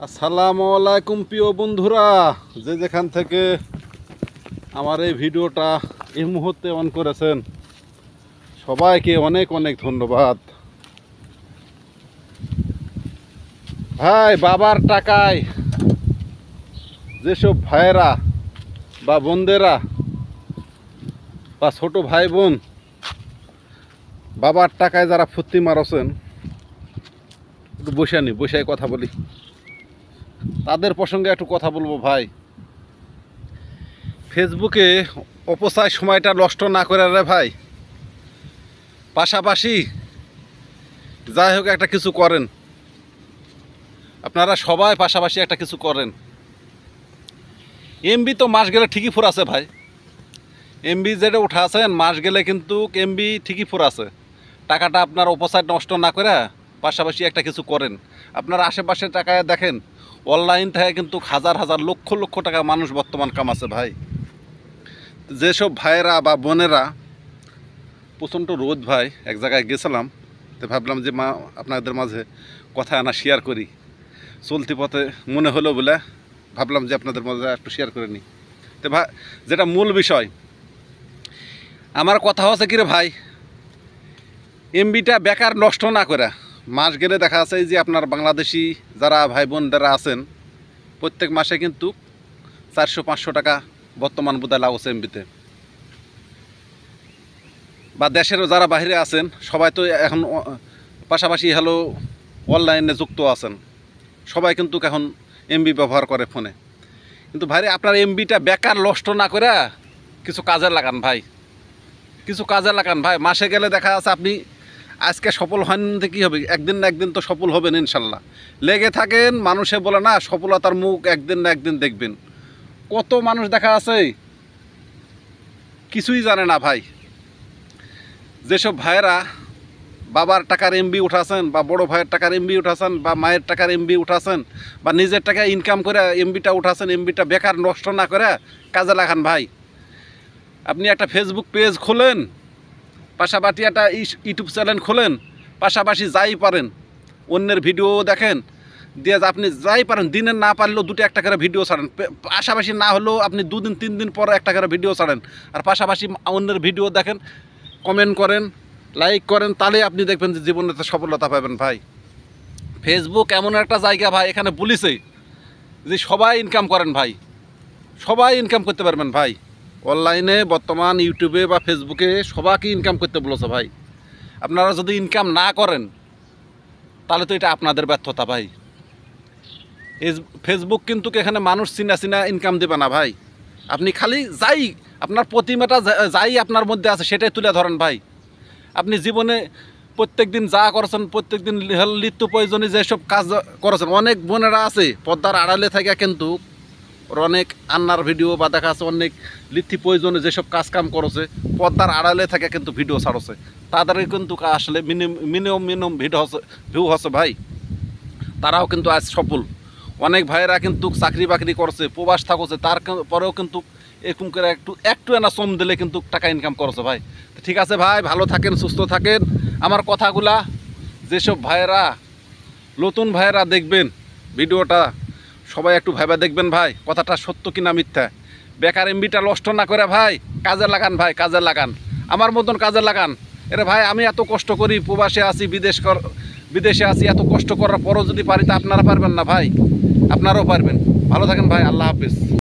আসসালামু আলাইকুম প্রিয় বন্ধুরা, যে যেখান থেকে আমার এই ভিডিওটা এই মুহূর্তে অন করেছেন সবাইকে অনেক অনেক ধন্যবাদ। ভাই, বাবার টাকায় যেসব ভাইয়েরা বা বোনদেরা বা ছোট ভাই বোন বাবার টাকায় যারা ফুর্তি মারছেন, একটু বসে কথা বলি, তাদের প্রসঙ্গে একটু কথা বলবো। ভাই, ফেসবুকে অপচয় সময়টা নষ্ট না করে রে ভাই, পাশাপাশি যাই হোক একটা কিছু করেন। আপনারা সবাই পাশাপাশি একটা কিছু করেন। এমবি তো মাস গেলে ঠিকই ফুরাছে ভাই, এমবি যেটা উঠাছেন মাস গেলে কিন্তু এমবি ঠিকই ফুরাছে। টাকাটা আপনার অপচয় নষ্ট না করে পাশাপাশি একটা কিছু করেন। আপনার আশেপাশে টাকায় দেখেন, অনলাইন থেকে কিন্তু হাজার হাজার লক্ষ লক্ষ টাকা মানুষ বর্তমান কামাচ্ছে ভাই। যেসব ভাইয়েরা বা বোনেরা, প্রচণ্ড রোদ ভাই, এক জায়গায় গেছিলাম, তো ভাবলাম যে আপনাদের মাঝে কথা আনা শেয়ার করি। চলতি পথে মনে হলো বলে ভাবলাম যে আপনাদের মাঝে একটু শেয়ার করে নিই। তো ভাই, যেটা মূল বিষয় আমার কথা হচ্ছে কি রে ভাই, এমবিটা বেকার নষ্ট না করে মাস গেলে দেখা যাচ্ছে যে আপনার বাংলাদেশি যারা ভাই বোন যারা আছেন প্রত্যেক মাসে কিন্তু 400-500 টাকা বর্তমান বোধহয় লাগছে এমবিতে। বা দেশেরও যারা বাইরে আছেন সবাই তো এখন পাশাপাশি হলো অনলাইনে যুক্ত আছেন, সবাই কিন্তু এখন এমবি ব্যবহার করে ফোনে। কিন্তু ভাই, আপনার এমবিটা বেকার নষ্ট না করে কিছু কাজে লাগান ভাই, কিছু কাজে লাগান ভাই। মাসে গেলে দেখা যাচ্ছে আপনি আজকে সফল হন, কী হবে, একদিন না একদিন তো সফল হবেন ইনশাল্লাহ। লেগে থাকেন, মানুষে বলে না সফলতার মুখ একদিন না একদিন দেখবেন। কত মানুষ দেখা আছে কিছুই জানে না ভাই। যেসব ভাইয়েরা বাবার টাকার এমবি উঠাছেন বা বড় ভাইয়ের টাকার এমবি উঠাছেন বা মায়ের টাকার এমবি উঠাছেন বা নিজের টাকা ইনকাম করে এমবিটা উঠাছেন, এমবিটা বেকার নষ্ট না করে কাজে লাগান ভাই। আপনি একটা ফেসবুক পেজ খোলেন, পাশাপাশি একটা ইউটিউব চ্যানেল খোলেন, পাশাপাশি যাই পারেন অন্যের ভিডিও দেখেন, দিয়ে আপনি যাই পারেন দিনের না পারলেও দুটো একটা করে ভিডিও ছাড়েন, পাশাপাশি না হলেও আপনি 2-3 দিন পর একটা করে ভিডিও ছাড়েন, আর পাশাপাশি অন্যের ভিডিও দেখেন, কমেন্ট করেন, লাইক করেন, তাহলে আপনি দেখবেন যে জীবনে সফলতা পাবেন ভাই। ফেসবুক এমন একটা জায়গা ভাই, এখানে বলিছে যে সবাই ইনকাম করেন ভাই, সবাই ইনকাম করতে পারবেন ভাই। অনলাইনে বর্তমান ইউটিউবে বা ফেসবুকে সবাইকে ইনকাম করতে বলেছে ভাই। আপনারা যদি ইনকাম না করেন তাহলে তো এটা আপনাদের ব্যর্থতা ভাই। ফেসবুক কিন্তু এখানে মানুষ চিনা ইনকাম দেবে না ভাই। আপনি খালি যাই আপনার প্রতিমাটা যাই আপনার মধ্যে আছে সেটাই তুলে ধরেন ভাই। আপনি জীবনে প্রত্যেক দিন যা করেছেন, প্রত্যেক দিন নিত্য প্রয়োজনীয় যেসব কাজ করেছেন, অনেক বোনেরা আছে পর্দার আড়ালে থাকে কিন্তু অনেক আন্নার ভিডিও বা দেখা আছে অনেক নিত্য প্রয়োজনে যেসব কাজকাম করেছে পর্দার আড়ালে থাকে কিন্তু ভিডিও ছাড়ছে, তাদের কিন্তু আসলে মিনিমাম ভিউ হচ্ছে ভাই। তারাও কিন্তু আজ সফল। অনেক ভাইয়েরা কিন্তু চাকরি বাকরি করছে, প্রবাস থাকছে, তারপরেও কিন্তু এরকম করে একটু এনা শ্রম দিলে কিন্তু টাকা ইনকাম করছে ভাই। ঠিক আছে ভাই, ভালো থাকেন, সুস্থ থাকেন। আমার কথাগুলা যেসব ভাইয়েরা নতুন ভাইয়েরা দেখবেন ভিডিওটা, সবাই একটু ভাইবা দেখবেন ভাই কথাটা সত্য কিনা মিথ্যা। বেকার এমবিটা নষ্ট না করে ভাই কাজে লাগান ভাই, কাজে লাগান, আমার মতন কাজে লাগান। এরে ভাই, আমি এত কষ্ট করি, প্রবাসে আছি, বিদেশে আছি, এত কষ্ট করার পরও যদি পারি তা আপনারা পারবেন না ভাই, আপনারাও পারবেন। ভালো থাকেন ভাই, আল্লাহ হাফিজ।